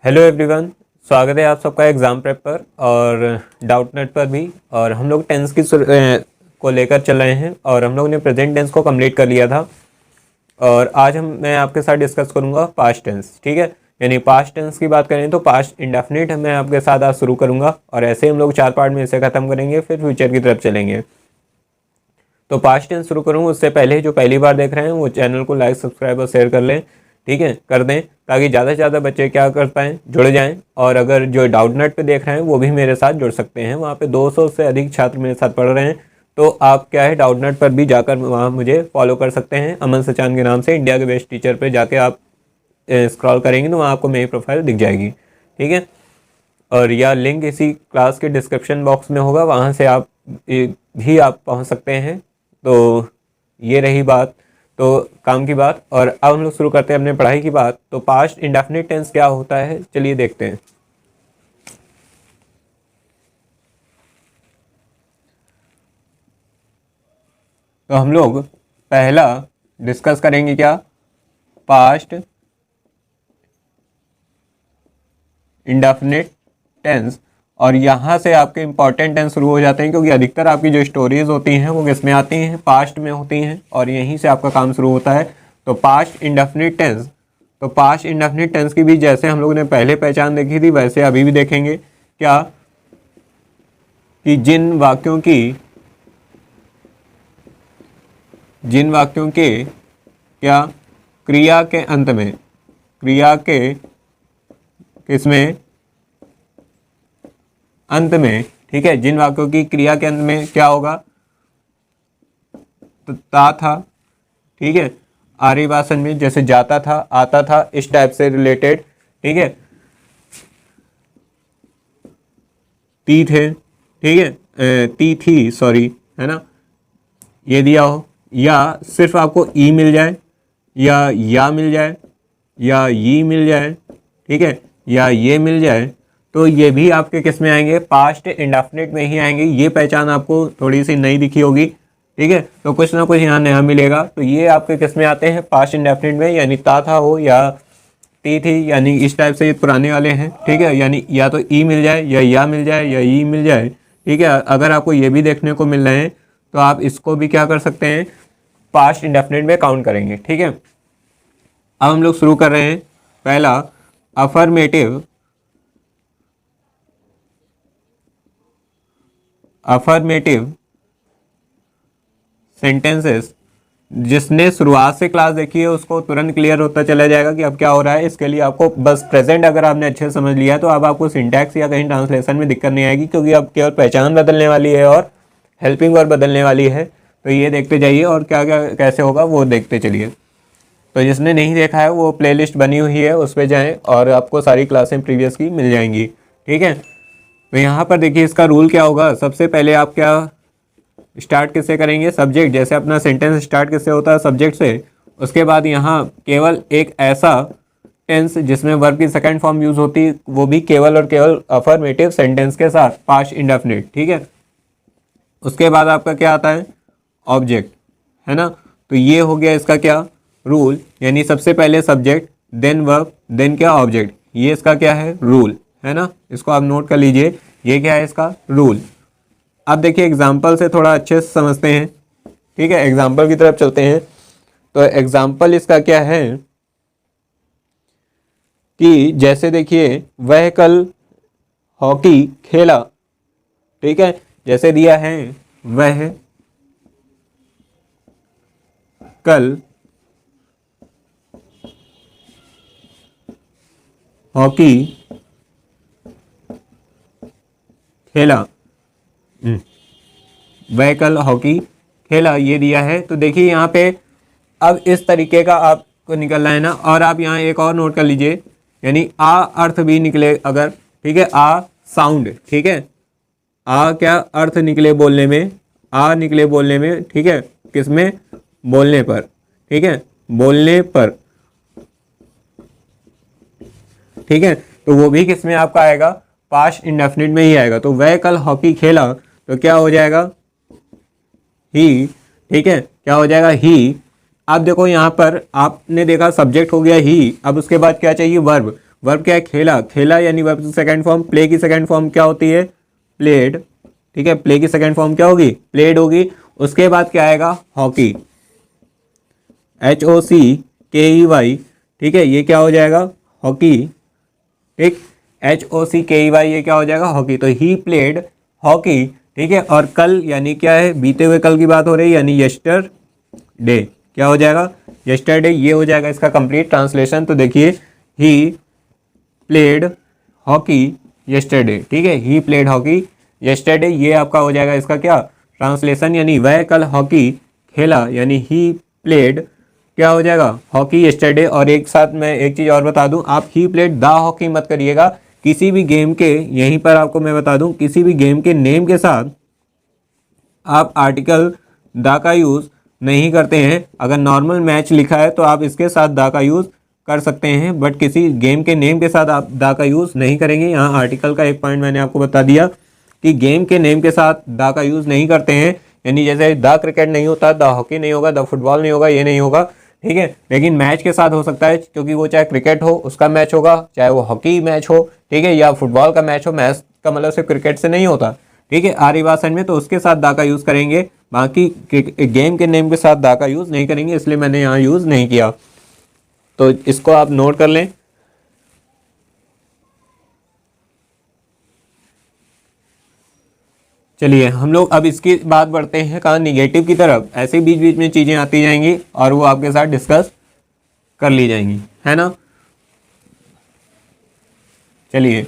Hello everyone, स्वागत है आप सबका एग्ज़ाम प्रेप पर और डाउट नेट पर भी। और हम लोग टेंस की को लेकर चल रहे हैं और हम लोग ने प्रेजेंट टेंस को कंप्लीट कर लिया था। और आज मैं आपके साथ डिस्कस करूंगा पास्ट टेंस। ठीक है, यानी पास्ट टेंस की बात करें तो पास्ट इंडेफिनिट मैं आपके साथ आज शुरू करूंगा और ऐसे हम लोग 4 पार्ट में इसे ख़त्म करेंगे, फिर फ्यूचर की तरफ चलेंगे। तो पास्ट टेंस शुरू करूँ उससे पहले जो पहली बार देख रहे हैं वो चैनल को लाइक सब्सक्राइब और शेयर कर लें। ठीक है, कर दें ताकि ज़्यादा से ज़्यादा बच्चे क्या कर पाएँ, जुड़ जाएं। और अगर जो डाउट नेट पे देख रहे हैं वो भी मेरे साथ जुड़ सकते हैं, वहाँ पे 200 से अधिक छात्र मेरे साथ पढ़ रहे हैं। तो आप क्या है डाउट नेट पर भी जाकर वहाँ मुझे फॉलो कर सकते हैं, अमन सचान के नाम से। इंडिया के बेस्ट टीचर पर जाके आप स्क्रॉल करेंगे तो वहाँ आपको मेरी प्रोफाइल दिख जाएगी। ठीक है, और या लिंक इसी क्लास के डिस्क्रिप्शन बॉक्स में होगा, वहाँ से आप भी आप पहुँच सकते हैं। तो ये रही बात, तो काम की बात। और अब हम लोग शुरू करते हैं अपने पढ़ाई की बात। तो पास्ट इंडेफिनिट टेंस क्या होता है, चलिए देखते हैं। तो हम लोग पहला डिस्कस करेंगे क्या, पास्ट इंडेफिनिट टेंस। और यहाँ से आपके इंपॉर्टेंट टेंस शुरू हो जाते हैं, क्योंकि अधिकतर आपकी जो स्टोरीज होती हैं वो किस में आती हैं, पास्ट में होती हैं, और यहीं से आपका काम शुरू होता है। तो पास्ट इंडेफिनिट टेंस, तो पास्ट इंडेफिनिट टेंस की भी जैसे हम लोगों ने पहले पहचान देखी थी वैसे अभी भी देखेंगे। क्या कि जिन वाक्यों के क्या क्रिया के अंत में, क्रिया के किसमें अंत में, ठीक है, जिन वाक्यों की क्रिया के अंत में क्या होगा, तो ता था। ठीक है, आर्यवासन में जैसे जाता था, आता था, इस टाइप से रिलेटेड। ठीक है, ती थे, ठीक है, ती थी, सॉरी, है ना, ये दिया हो। या सिर्फ आपको ई मिल जाए, या मिल जाए, या ये मिल जाए, ठीक है, या ये मिल जाए, तो ये भी आपके किस में आएंगे, पास्ट इंडेफिनिट में ही आएंगे। ये पहचान आपको थोड़ी सी नई दिखी होगी। ठीक है, तो कुछ ना कुछ यहाँ नया मिलेगा। तो ये आपके किस में आते हैं, पास्ट इंडेफिनिट में, यानी ता था हो या ती थी, यानी इस टाइप से ये पुराने वाले हैं। ठीक है, यानी या तो ई मिल जाए, या मिल जाए, या ई मिल जाए। ठीक है, अगर आपको ये भी देखने को मिल रहे हैं तो आप इसको भी क्या कर सकते हैं, पास्ट इंडेफिनिट में काउंट करेंगे। ठीक है, अब हम लोग शुरू कर रहे हैं। पहला अफर्मेटिव सेंटेंसेस। जिसने शुरुआत से क्लास देखी है उसको तुरंत क्लियर होता चला जाएगा कि अब क्या हो रहा है। इसके लिए आपको बस प्रेजेंट अगर आपने अच्छे से समझ लिया तो अब आपको सिंटैक्स या कहीं ट्रांसलेशन में दिक्कत नहीं आएगी, क्योंकि अब केवल पहचान बदलने वाली है और हेल्पिंग वर्ब बदलने वाली है। तो ये देखते जाइए और क्या क्या कैसे होगा वो देखते चलिए। तो जिसने नहीं देखा है वो प्लेलिस्ट बनी हुई है, उस पर जाएँ और आपको सारी क्लासें प्रीवियस की मिल जाएंगी। ठीक है, तो यहाँ पर देखिए इसका रूल क्या होगा। सबसे पहले आप क्या स्टार्ट किससे करेंगे, सब्जेक्ट। जैसे अपना सेंटेंस स्टार्ट किससे होता है, सब्जेक्ट से। उसके बाद यहाँ केवल एक ऐसा टेंस जिसमें वर्ब की सेकंड फॉर्म यूज होती, वो भी केवल और केवल अफर्मेटिव सेंटेंस के साथ, पास्ट इंडेफिनिट। ठीक है, उसके बाद आपका क्या आता है, ऑब्जेक्ट, है ना। तो ये हो गया इसका क्या रूल, यानी सबसे पहले सब्जेक्ट, देन वर्ब, देन क्या ऑब्जेक्ट। ये इसका क्या है रूल, है ना। इसको आप नोट कर लीजिए, ये क्या है इसका रूल। अब देखिए एग्जाम्पल से थोड़ा अच्छे से समझते हैं। ठीक है, एग्जाम्पल की तरफ चलते हैं। तो एग्जाम्पल इसका क्या है कि जैसे देखिए वह कल हॉकी खेला। ठीक है, जैसे दिया है वह कल हॉकी खेला, वह कल हॉकी खेला, ये दिया है। तो देखिए यहाँ पे अब इस तरीके का आपको निकलना है ना। और आप यहाँ एक और नोट कर लीजिए, यानी आ अर्थ भी निकले अगर, ठीक है, आ साउंड, ठीक है, आ क्या अर्थ निकले बोलने में, आ निकले बोलने में, ठीक है, किसमें, बोलने पर, ठीक है, बोलने पर, ठीक है, तो वो भी किसमें आपका आएगा, पास्ट इंडेफिनिट में ही आएगा। तो वह कल हॉकी खेला, तो क्या हो जाएगा, ही। ठीक है, क्या हो जाएगा, ही। अब देखो यहाँ पर आपने देखा सब्जेक्ट हो गया ही, अब उसके बाद क्या चाहिए, वर्ब। वर्ब क्या है, खेला, खेला यानी वर्ब की सेकंड फॉर्म। प्ले की सेकंड फॉर्म क्या होती है, प्लेड, ठीक है, प्ले की सेकंड फॉर्म क्या होगी, प्लेड होगी। उसके बाद क्या आएगा, हॉकी, HOCKEY, ठीक है, ये क्या हो जाएगा, हॉकी, ठीक, HOCKEY, ये क्या हो जाएगा, हॉकी। तो ही प्लेड हॉकी, ठीक है। और कल यानी क्या है, बीते हुए कल की बात हो रही है, यानी यस्टरडे, क्या हो जाएगा, यस्टरडे, ये हो जाएगा इसका कंप्लीट ट्रांसलेशन। तो देखिए, ही प्लेड हॉकी यस्टरडे, ठीक है, ही प्लेड हॉकी यस्टरडे, ये आपका हो जाएगा इसका क्या, ट्रांसलेशन, यानी वह कल हॉकी खेला, यानी ही प्लेड क्या हो जाएगा, हॉकी यस्टरडे। और एक साथ मैं एक चीज़ और बता दूं, आप ही प्लेड द हॉकी मत करिएगा, किसी भी गेम के, यहीं पर आपको मैं बता दूं, किसी भी गेम के नेम के साथ आप आर्टिकल द का यूज़ नहीं करते हैं। अगर नॉर्मल मैच लिखा है तो आप इसके साथ द का यूज़ कर सकते हैं, बट किसी गेम के नेम के साथ आप द का यूज़ नहीं करेंगे। यहाँ आर्टिकल का एक पॉइंट मैंने आपको बता दिया कि गेम के नेम के साथ द का यूज़ नहीं करते हैं, यानी जैसे द क्रिकेट नहीं होता, द हॉकी नहीं होगा, द फुटबॉल नहीं होगा, ये नहीं होगा, ठीक है। लेकिन मैच के साथ हो सकता है, क्योंकि वो चाहे क्रिकेट हो उसका मैच होगा, चाहे वो हॉकी मैच हो, ठीक है, या फुटबॉल का मैच हो, मैच का मतलब सिर्फ क्रिकेट से नहीं होता, ठीक है, आर्य भाषण में, तो उसके साथ दा का यूज़ करेंगे। बाकी गेम के नेम के साथ दा का यूज़ नहीं करेंगे, इसलिए मैंने यहाँ यूज़ नहीं किया। तो इसको आप नोट कर लें। चलिए हम लोग अब इसकी बात बढ़ते हैं कहाँ, निगेटिव की तरफ। ऐसे बीच बीच में चीज़ें आती जाएंगी और वो आपके साथ डिस्कस कर ली जाएंगी, है ना। चलिए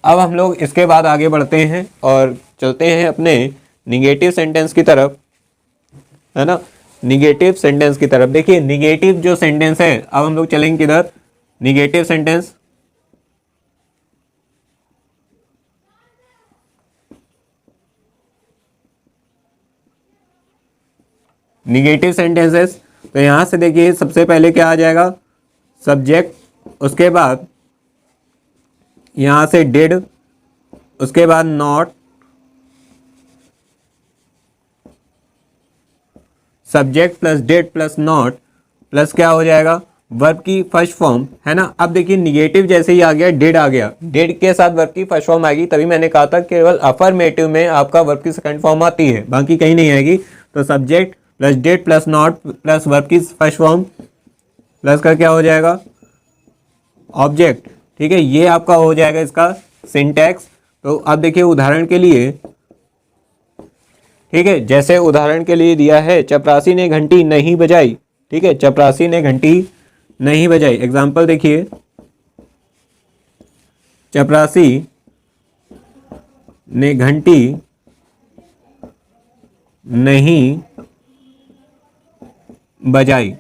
अब हम लोग इसके बाद आगे बढ़ते हैं और चलते हैं अपने निगेटिव सेंटेंस की तरफ, है ना, निगेटिव सेंटेंस की तरफ। देखिए निगेटिव जो सेंटेंस है, अब हम लोग चलेंगे किधर, निगेटिव सेंटेंस। निगेटिव सेंटेंसेस, तो यहां से देखिए सबसे पहले क्या आ जाएगा, सब्जेक्ट, उसके बाद यहां से डिड, उसके बाद not, subject plus did plus not plus क्या हो जाएगा, वर्ब की फर्स्ट फॉर्म, है ना। अब देखिए निगेटिव जैसे ही आ गया, डिड आ गया, डिड के साथ वर्ब की फर्स्ट फॉर्म आएगी, तभी मैंने कहा था केवल अफर्मेटिव में आपका वर्ब की सेकंड फॉर्म आती है, बाकी कहीं नहीं आएगी। तो subject plus did plus not plus verb की फर्स्ट फॉर्म प्लस का क्या हो जाएगा, ऑब्जेक्ट, ठीक है, ये आपका हो जाएगा इसका सिंटैक्स। तो अब देखिए उदाहरण के लिए, ठीक है, जैसे उदाहरण के लिए दिया है, चपरासी ने घंटी नहीं बजाई, ठीक है, चपरासी ने घंटी नहीं बजाई। एग्जाम्पल देखिए, चपरासी ने घंटी नहीं बजाई,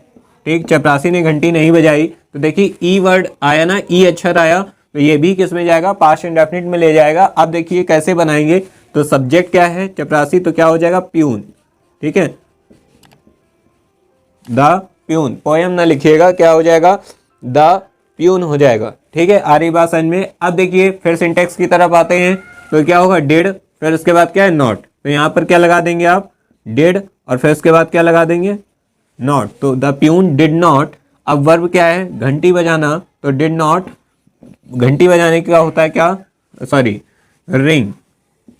ठीक, चपरासी ने घंटी नहीं बजाई। तो देखिए ई वर्ड आया ना, ई अक्षर आया, तो ये भी किस में जाएगा, पास्ट इंडेफिनिट में ले जाएगा। अब देखिए कैसे बनाएंगे, तो सब्जेक्ट क्या है, चपरासी, तो क्या हो जाएगा, प्यून, ठीक है, द प्यून, पोयम ना लिखिएगा, क्या हो जाएगा, द प्यून हो जाएगा, ठीक है, आर्य भाषण में। अब देखिए फिर सिंटेक्स की तरफ आते हैं, तो क्या होगा, डिड, फिर उसके बाद क्या है, नॉट, तो यहाँ पर क्या लगा देंगे आप, डिड, और फिर उसके बाद क्या लगा देंगे, नॉट। तो द प्यून डिड नॉट, अब वर्ब क्या है, घंटी बजाना, तो डिड नॉट, घंटी बजाने का होता है क्या, सॉरी, रिंग,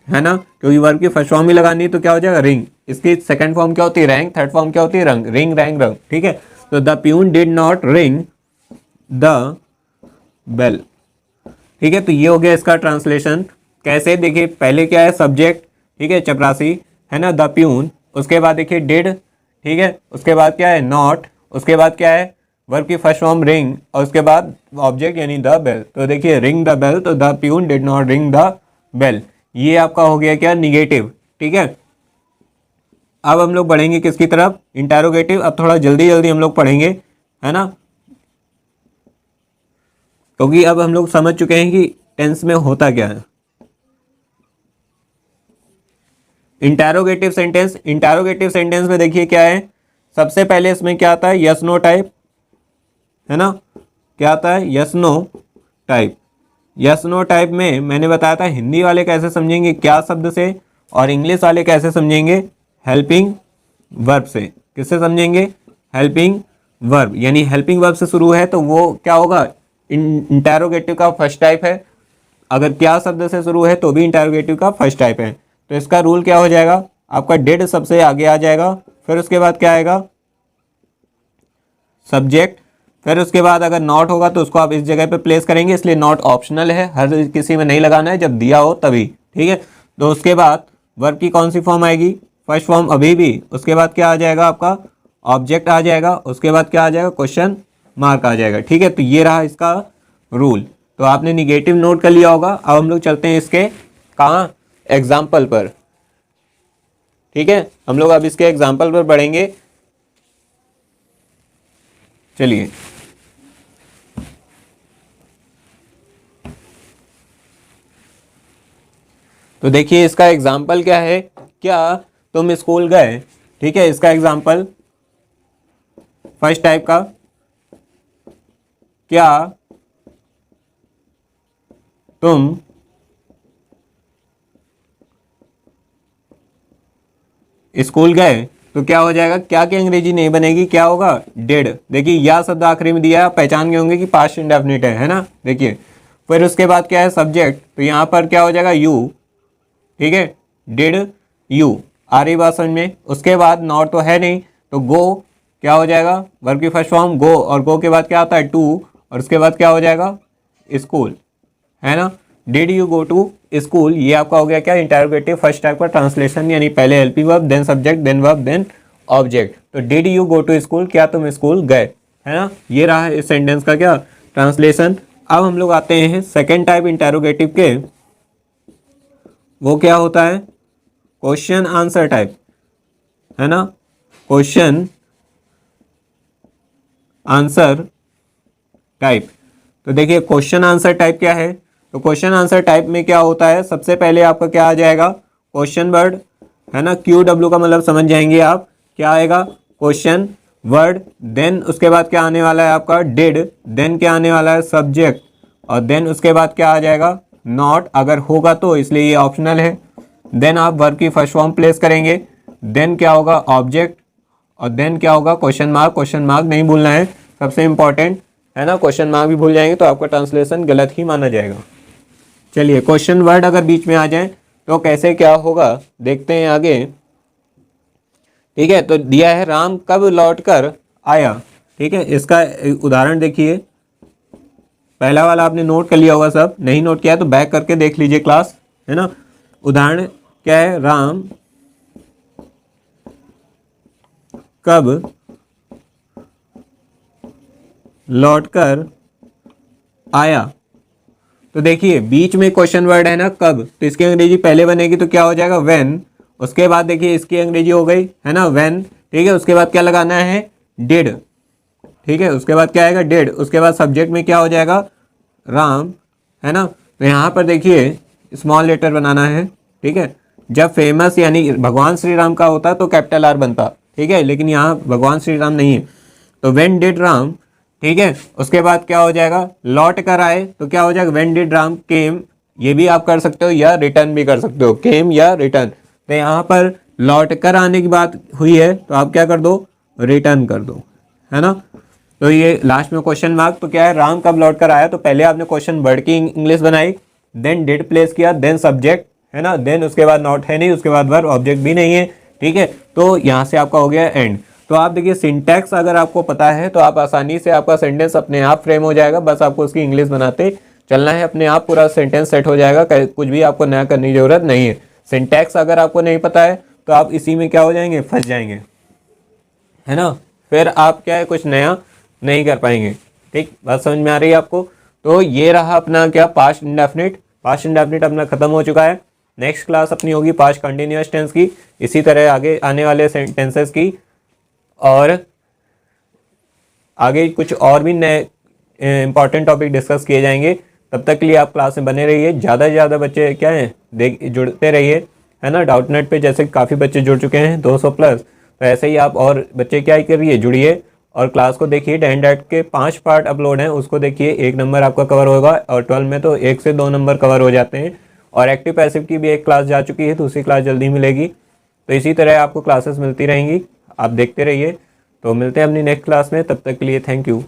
है ना, क्योंकि वर्ब की फर्स्ट फॉर्म ही लगानी है, तो क्या हो जाएगा, रिंग। इसकी सेकंड फॉर्म क्या होती है, रैंग, थर्ड फॉर्म क्या होती है, रंग, रिंग रैंग रंग, ठीक है। तो the peon did not ring the bell, ठीक है। तो ये हो गया इसका ट्रांसलेशन। कैसे, देखिए पहले क्या है, सब्जेक्ट, ठीक है, चपरासी, है ना, द प्यून, उसके बाद देखिए डिड, ठीक है, उसके बाद क्या है, नॉट, उसके बाद क्या है, वर्ब की फर्स्ट फॉर्म रिंग, और उसके बाद ऑब्जेक्ट यानी द बेल। तो देखिए रिंग द बेल, तो the peon did not ring the bell, ये आपका हो गया क्या, निगेटिव, ठीक है। अब हम लोग बढ़ेंगे किसकी तरफ, इंटरोगेटिव। अब थोड़ा जल्दी जल्दी हम लोग पढ़ेंगे, है ना, क्योंकि अब हम लोग समझ चुके हैं कि टेंस में होता क्या है। इंटरोगेटिव सेंटेंस, इंटरोगेटिव सेंटेंस में देखिए क्या है, सबसे पहले इसमें क्या आता है, यस नो टाइप, है ना, क्या आता है, yes no type. Yes no type में मैंने बताया था हिंदी वाले कैसे समझेंगे, क्या शब्द से, और इंग्लिश वाले कैसे समझेंगे, हेल्पिंग वर्ब से। किससे समझेंगे, हेल्पिंग वर्ब, यानी हेल्पिंग वर्ब से शुरू है तो वो क्या होगा, इंटेरोगेटिव का फर्स्ट टाइप है, अगर क्या शब्द से शुरू है तो भी इंटेरोगेटिव का फर्स्ट टाइप है। तो इसका रूल क्या हो जाएगा, आपका डिड सबसे आगे आ जाएगा, फिर उसके बाद क्या आएगा, सब्जेक्ट, फिर उसके बाद अगर नॉट होगा तो उसको आप इस जगह पे प्लेस करेंगे, इसलिए नॉट ऑप्शनल है, हर किसी में नहीं लगाना है, जब दिया हो तभी, ठीक है। तो उसके बाद वर्ब की कौन सी फॉर्म आएगी, फर्स्ट फॉर्म अभी भी, उसके बाद क्या आ जाएगा आपका ऑब्जेक्ट आ जाएगा, उसके बाद क्या आ जाएगा क्वेश्चन मार्क आ जाएगा, ठीक है। तो ये रहा इसका रूल। तो आपने निगेटिव नोट कर लिया होगा। अब हम लोग चलते हैं इसके कहाँ, एग्जाम्पल पर, ठीक है। हम लोग अब इसके एग्जाम्पल पर बढ़ेंगे। चलिए, तो देखिए इसका एग्जाम्पल क्या है, क्या तुम स्कूल गए, ठीक है। इसका एग्जाम्पल फर्स्ट टाइप का, क्या तुम स्कूल गए, तो क्या हो जाएगा, क्या की अंग्रेजी नहीं बनेगी, क्या होगा, डिड। देखिए या शब्द आखिरी में दिया है, पहचान गए होंगे कि पास्ट इंडेफिनिट है ना। देखिए फिर उसके बाद क्या है, सब्जेक्ट, तो यहाँ पर क्या हो जाएगा, यू, ठीक है, डिड यू, आ रही बात समझ में। उसके बाद नॉट तो है नहीं, तो गो क्या हो जाएगा, वर्ब की फर्स्ट फॉर्म गो, और गो के बाद क्या आता है, टू, और उसके बाद क्या हो जाएगा, स्कूल, है ना। Did you go to school, ये आपका हो गया क्या, इंटरोगेटिव फर्स्ट टाइप का ट्रांसलेशन, यानी पहले helping verb, then subject, then verb, then object. तो did you go to school, क्या तुम स्कूल गए, है ना। ये रहा इस सेंटेंस का क्या, ट्रांसलेशन। अब हम लोग आते हैं सेकेंड टाइप इंटरोगेटिव के, वो क्या होता है, क्वेश्चन आंसर टाइप, है ना, क्वेश्चन आंसर टाइप। तो देखिए क्वेश्चन आंसर टाइप क्या है, तो क्वेश्चन आंसर टाइप में क्या होता है, सबसे पहले आपका क्या आ जाएगा, क्वेश्चन वर्ड, है ना, क्यू डब्ल्यू का मतलब समझ जाएंगे आप, क्या आएगा, क्वेश्चन वर्ड, देन उसके बाद क्या आने वाला है आपका, डिड, देन क्या आने वाला है, सब्जेक्ट, और देन उसके बाद क्या आ जाएगा, नॉट, अगर होगा तो, इसलिए ये ऑप्शनल है। देन आप वर्ब की फर्स्ट फॉर्म प्लेस करेंगे, देन क्या होगा, ऑब्जेक्ट, और देन क्या होगा, क्वेश्चन मार्क। क्वेश्चन मार्क नहीं भूलना है, सबसे इंपॉर्टेंट, है ना। क्वेश्चन मार्क भी भूल जाएंगे तो आपका ट्रांसलेशन गलत ही माना जाएगा। चलिए क्वेश्चन वर्ड अगर बीच में आ जाए तो कैसे क्या होगा, देखते हैं आगे, ठीक है। तो दिया है राम कब लौट कर आया, ठीक है। इसका उदाहरण देखिए, पहला वाला आपने नोट कर लिया होगा, सब नहीं नोट किया तो बैक करके देख लीजिए क्लास, है ना। उदाहरण क्या है, राम कब लौटकर आया। तो देखिए बीच में क्वेश्चन वर्ड है ना, कब, तो इसकी अंग्रेजी पहले बनेगी तो क्या हो जाएगा, व्हेन। उसके बाद देखिए इसकी अंग्रेजी हो गई, है ना, व्हेन, ठीक है। उसके बाद क्या लगाना है, डिड, ठीक है। उसके बाद क्या आएगा, डिड। उसके बाद सब्जेक्ट में क्या हो जाएगा, राम, है ना। तो यहाँ पर देखिए स्मॉल लेटर बनाना है, ठीक है। जब फेमस यानी भगवान श्री राम का होता तो कैपिटल आर बनता, ठीक है, लेकिन यहाँ भगवान श्री राम नहीं है, तो व्हेन डिड राम, ठीक है। उसके बाद क्या हो जाएगा, लौट कर आए, तो क्या हो जाएगा, व्हेन डिड राम केम, ये भी आप कर सकते हो या रिटर्न भी कर सकते हो, केम या रिटर्न। तो यहाँ पर लौट कर आने की बात हुई है तो आप क्या कर दो, रिटर्न कर दो, है ना। तो ये लास्ट में क्वेश्चन मार्क, तो क्या है, राम कब लौट कर आया, तो पहले आपने क्वेश्चन वर्ड की इंग्लिश बनाई, देन डिड प्लेस किया, देन सब्जेक्ट, है ना, देन उसके बाद नॉट है नहीं, उसके बाद वर्ब, ऑब्जेक्ट भी नहीं है, ठीक है। तो यहाँ से आपका हो गया एंड। तो आप देखिए सिंटैक्स अगर आपको पता है तो आप आसानी से आपका सेंटेंस अपने आप फ्रेम हो जाएगा, बस आपको उसकी इंग्लिश बनाते चलना है, अपने आप पूरा सेंटेंस सेट हो जाएगा, कुछ भी आपको नया करने की जरूरत नहीं है। सिंटैक्स अगर आपको नहीं पता है तो आप इसी में क्या हो जाएंगे, फंस जाएंगे, है ना, फिर आप क्या है कुछ नया नहीं कर पाएंगे, ठीक। बात समझ में आ रही है आपको। तो ये रहा अपना क्या, पास्ट इंडेफिनिट। पास्ट इंडेफिनिट अपना खत्म हो चुका है। नेक्स्ट क्लास अपनी होगी पास्ट कंटिन्यूअस टेंस की, इसी तरह आगे आने वाले सेंटेंसेस की, और आगे कुछ और भी नए इंपॉर्टेंट टॉपिक डिस्कस किए जाएंगे। तब तक के लिए आप क्लास में बने रहिए, ज़्यादा से ज़्यादा बच्चे क्या हैं जुड़ते रहिए, है ना। डाउटनेट पे जैसे काफ़ी बच्चे जुड़ चुके हैं 200 प्लस, तो ऐसे ही आप और बच्चे क्या करिए, जुड़िए और क्लास को देखिए। डैन डैट के 5 पार्ट अपलोड हैं, उसको देखिए, 1 नंबर आपका कवर होगा, और 12 में तो 1 से 2 नंबर कवर हो जाते हैं। और एक्टिव पैसिव की भी एक क्लास जा चुकी है, दूसरी क्लास जल्दी मिलेगी। तो इसी तरह आपको क्लासेस मिलती रहेंगी, आप देखते रहिए। तो मिलते हैं अपनी नेक्स्ट क्लास में, तब तक के लिए थैंक यू।